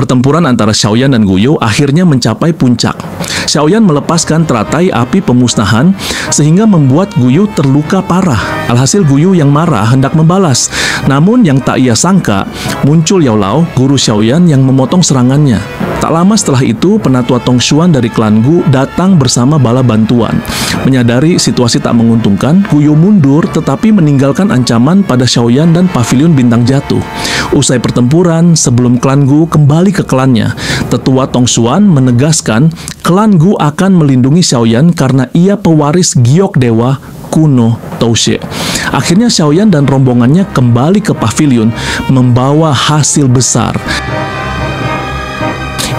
Pertempuran antara Xiaoyan dan Guyu akhirnya mencapai puncak. Xiaoyan melepaskan teratai api pemusnahan sehingga membuat Guyu terluka parah. Alhasil Guyu yang marah hendak membalas. Namun yang tak ia sangka, muncul Yao Lao, guru Xiaoyan yang memotong serangannya. Tak lama setelah itu, penatua Tongshuan dari klan Gu datang bersama bala bantuan. Menyadari situasi tak menguntungkan, Guyu mundur tetapi meninggalkan ancaman pada Xiaoyan dan pavilion bintang jatuh. Usai pertempuran, sebelum klan Gu kembali ke klannya, tetua Tongshuan menegaskan klan Gu akan melindungi Xiaoyan karena ia pewaris giok dewa kuno Toushe. Akhirnya Xiaoyan dan rombongannya kembali ke pavilion membawa hasil besar.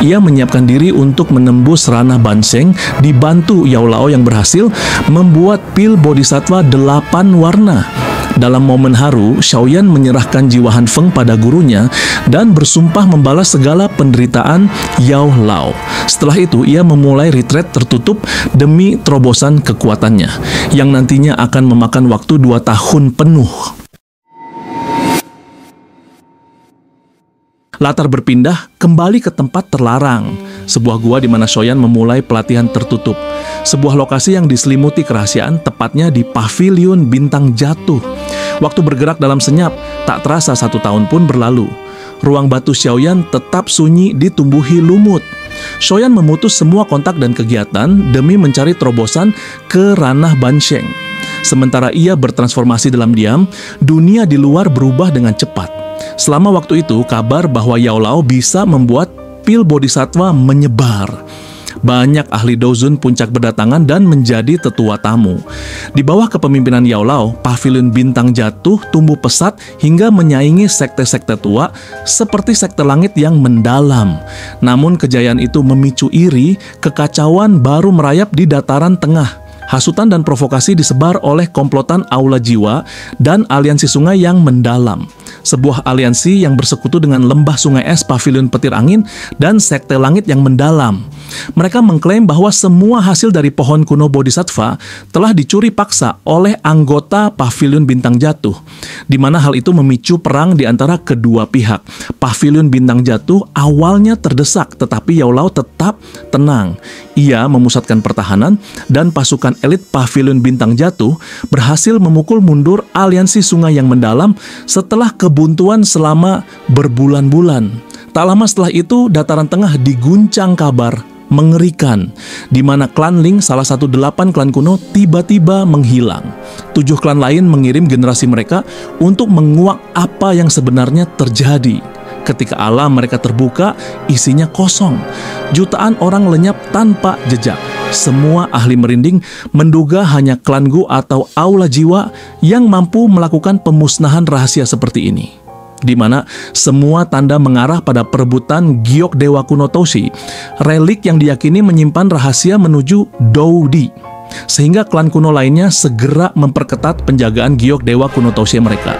Ia menyiapkan diri untuk menembus ranah Bansheng, dibantu Yao Lao yang berhasil membuat pil bodhisattva 8 warna. Dalam momen haru, Xiaoyan menyerahkan jiwa Han Feng pada gurunya dan bersumpah membalas segala penderitaan Yao Lao. Setelah itu, ia memulai retreat tertutup demi terobosan kekuatannya, yang nantinya akan memakan waktu 2 tahun penuh. Latar berpindah kembali ke tempat terlarang, sebuah gua di mana Xiaoyan memulai pelatihan tertutup. Sebuah lokasi yang diselimuti kerahasiaan, tepatnya di pavilion bintang jatuh. Waktu bergerak dalam senyap, tak terasa 1 tahun pun berlalu. Ruang batu Xiaoyan tetap sunyi ditumbuhi lumut. Xiaoyan memutus semua kontak dan kegiatan demi mencari terobosan ke ranah Bansheng. Sementara ia bertransformasi dalam diam, dunia di luar berubah dengan cepat. Selama waktu itu, kabar bahwa Yao Lao bisa membuat pil bodhisattva menyebar. Banyak ahli Dozun puncak berdatangan dan menjadi tetua tamu. Di bawah kepemimpinan Yao Lao, pavilion bintang jatuh tumbuh pesat hingga menyaingi sekte-sekte tua seperti sekte langit yang mendalam. Namun kejayaan itu memicu iri, kekacauan baru merayap di dataran tengah. Hasutan dan provokasi disebar oleh komplotan Aula Jiwa dan aliansi sungai yang mendalam. Sebuah aliansi yang bersekutu dengan lembah sungai es, pavilion petir angin, dan sekte langit yang mendalam. Mereka mengklaim bahwa semua hasil dari pohon kuno bodhisattva telah dicuri paksa oleh anggota pavilion bintang jatuh, di mana hal itu memicu perang di antara kedua pihak. Pavilion bintang jatuh awalnya terdesak, tetapi Yao Lao tetap tenang. Ia memusatkan pertahanan dan pasukan elit pavilion bintang jatuh berhasil memukul mundur aliansi sungai yang mendalam setelah kebuntuan selama berbulan-bulan. Tak lama setelah itu, dataran tengah diguncang kabar mengerikan, di mana klan Ling, salah satu 8 klan kuno, tiba-tiba menghilang. 7 klan lain mengirim generasi mereka untuk menguak apa yang sebenarnya terjadi. Ketika alam mereka terbuka, isinya kosong. Jutaan orang lenyap tanpa jejak. Semua ahli merinding menduga hanya klan Gu atau Aula Jiwa yang mampu melakukan pemusnahan rahasia seperti ini, di mana semua tanda mengarah pada perebutan giok dewa kuno Toshi, relik yang diyakini menyimpan rahasia menuju Doudi, sehingga klan kuno lainnya segera memperketat penjagaan giok dewa kuno Toshi mereka.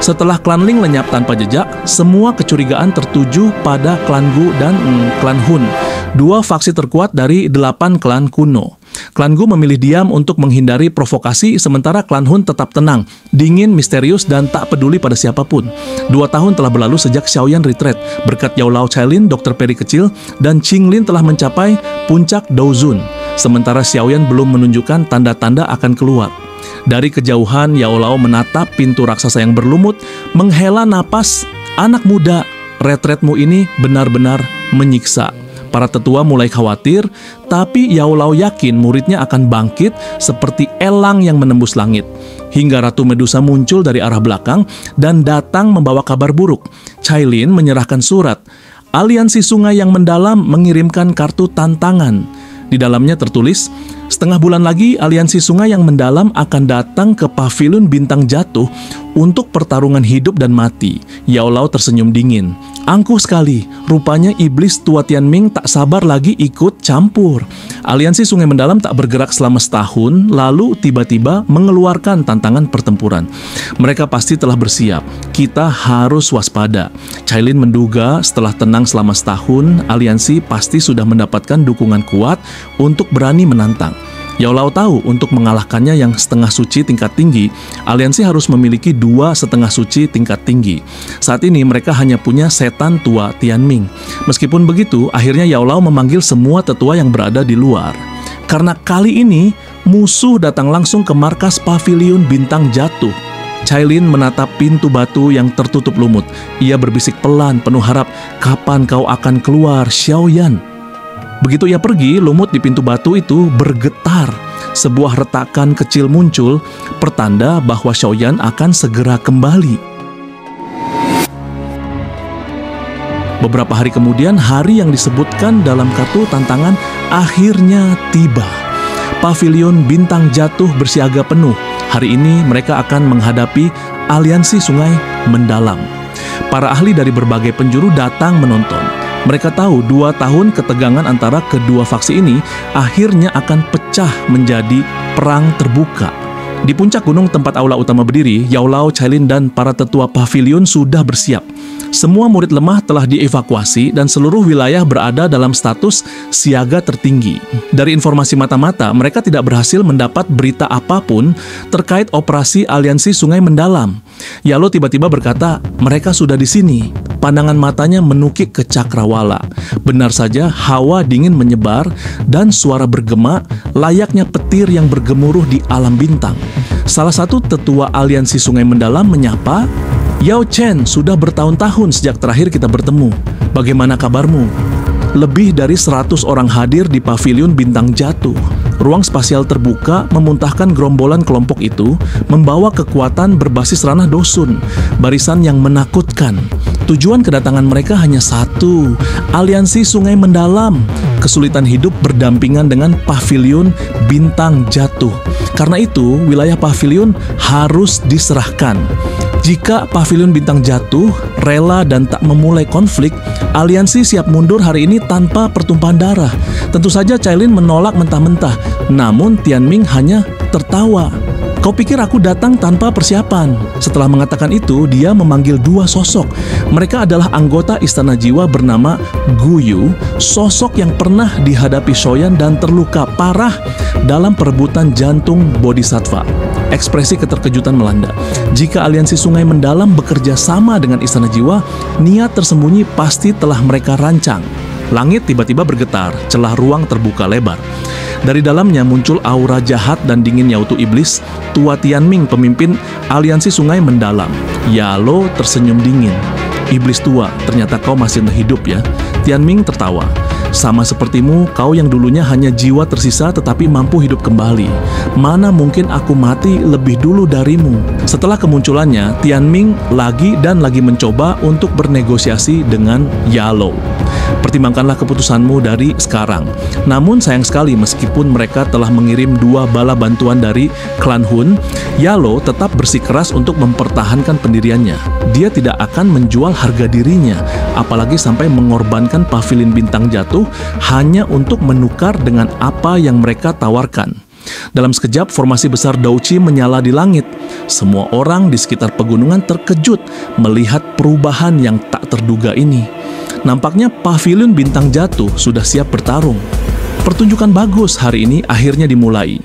Setelah klan Ling lenyap tanpa jejak, semua kecurigaan tertuju pada klan Gu dan klan Hun, 2 faksi terkuat dari 8 klan kuno. Klan Gu memilih diam untuk menghindari provokasi, sementara klan Hun tetap tenang, dingin, misterius, dan tak peduli pada siapapun. 2 tahun telah berlalu sejak Xiaoyan retreat. Berkat Yao Lao Cailin, dokter peri kecil, dan Qinglin telah mencapai puncak Dozun, sementara Xiaoyan belum menunjukkan tanda-tanda akan keluar. Dari kejauhan, Yao Lao menatap pintu raksasa yang berlumut, menghela napas. Anak muda, retretmu ini benar-benar menyiksa. Para tetua mulai khawatir, tapi Yao Lao yakin muridnya akan bangkit seperti elang yang menembus langit. Hingga Ratu Medusa muncul dari arah belakang dan datang membawa kabar buruk. Cailin menyerahkan surat. Aliansi sungai yang mendalam mengirimkan kartu tantangan. Di dalamnya tertulis, setengah bulan lagi aliansi sungai yang mendalam akan datang ke pavilion bintang jatuh untuk pertarungan hidup dan mati. Yao Lao tersenyum dingin. Angkuh sekali, rupanya iblis tua Tianming tak sabar lagi ikut campur. Aliansi sungai mendalam tak bergerak selama setahun, lalu tiba-tiba mengeluarkan tantangan pertempuran. Mereka pasti telah bersiap, kita harus waspada. Cailin menduga setelah tenang selama setahun, aliansi pasti sudah mendapatkan dukungan kuat untuk berani menantang. Yao Lao tahu untuk mengalahkannya yang setengah suci tingkat tinggi, aliansi harus memiliki 2 setengah suci tingkat tinggi. Saat ini mereka hanya punya setan tua Tianming. Meskipun begitu, akhirnya Yao Lao memanggil semua tetua yang berada di luar. Karena kali ini, musuh datang langsung ke markas pavilion bintang jatuh. Cailin menatap pintu batu yang tertutup lumut. Ia berbisik pelan, penuh harap, "Kapan kau akan keluar, Xiaoyan?" Begitu ia pergi, lumut di pintu batu itu bergetar. Sebuah retakan kecil muncul, pertanda bahwa Xiaoyan akan segera kembali. Beberapa hari kemudian, hari yang disebutkan dalam kartu tantangan akhirnya tiba. Pavilion bintang jatuh bersiaga penuh. Hari ini mereka akan menghadapi aliansi sungai mendalam. Para ahli dari berbagai penjuru datang menonton. Mereka tahu 2 tahun ketegangan antara kedua faksi ini akhirnya akan pecah menjadi perang terbuka. Di puncak gunung tempat aula utama berdiri, Yao Lao, Cailin, dan para tetua pavilion sudah bersiap. Semua murid lemah telah dievakuasi dan seluruh wilayah berada dalam status siaga tertinggi. Dari informasi mata-mata, mereka tidak berhasil mendapat berita apapun terkait operasi aliansi sungai mendalam. Yalo tiba-tiba berkata, "Mereka sudah di sini." Pandangan matanya menukik ke cakrawala. Benar saja, hawa dingin menyebar dan suara bergema layaknya petir yang bergemuruh di alam bintang. Salah satu tetua aliansi sungai mendalam menyapa, "Yao Chen, sudah bertahun-tahun sejak terakhir kita bertemu. Bagaimana kabarmu?" Lebih dari 100 orang hadir di pavilion bintang jatuh. Ruang spasial terbuka memuntahkan gerombolan kelompok itu membawa kekuatan berbasis ranah dosun, barisan yang menakutkan. Tujuan kedatangan mereka hanya satu, aliansi sungai mendalam. Kesulitan hidup berdampingan dengan pavilion bintang jatuh. Karena itu, wilayah pavilion harus diserahkan. Jika pavilion bintang jatuh, rela dan tak memulai konflik, aliansi siap mundur hari ini tanpa pertumpahan darah. Tentu saja Cailin menolak mentah-mentah, namun Tianming hanya tertawa. "Kau pikir aku datang tanpa persiapan?" Setelah mengatakan itu, dia memanggil 2 sosok. Mereka adalah anggota Istana Jiwa bernama Gu Yu, sosok yang pernah dihadapi Xiaoyan dan terluka parah dalam perebutan jantung Bodhisattva. Ekspresi keterkejutan melanda. Jika aliansi sungai mendalam bekerja sama dengan Istana Jiwa, niat tersembunyi pasti telah mereka rancang. Langit tiba-tiba bergetar, celah ruang terbuka lebar. Dari dalamnya muncul aura jahat dan dingin yaitu iblis, tua Tianming pemimpin aliansi sungai mendalam. Yalo tersenyum dingin. "Iblis tua, ternyata kau masih hidup ya." Tianming tertawa. "Sama sepertimu, kau yang dulunya hanya jiwa tersisa tetapi mampu hidup kembali. Mana mungkin aku mati lebih dulu darimu." Setelah kemunculannya, Tianming lagi dan lagi mencoba untuk bernegosiasi dengan Yalo. "Pertimbangkanlah keputusanmu dari sekarang." Namun sayang sekali, meskipun mereka telah mengirim 2 bala bantuan dari klan Hun, Yalo tetap bersikeras untuk mempertahankan pendiriannya. Dia tidak akan menjual harga dirinya, apalagi sampai mengorbankan pavilion bintang jatuh hanya untuk menukar dengan apa yang mereka tawarkan. Dalam sekejap, formasi besar Douchi menyala di langit. Semua orang di sekitar pegunungan terkejut melihat perubahan yang tak terduga ini. Nampaknya pavilion bintang jatuh sudah siap bertarung. Pertunjukan bagus hari ini akhirnya dimulai.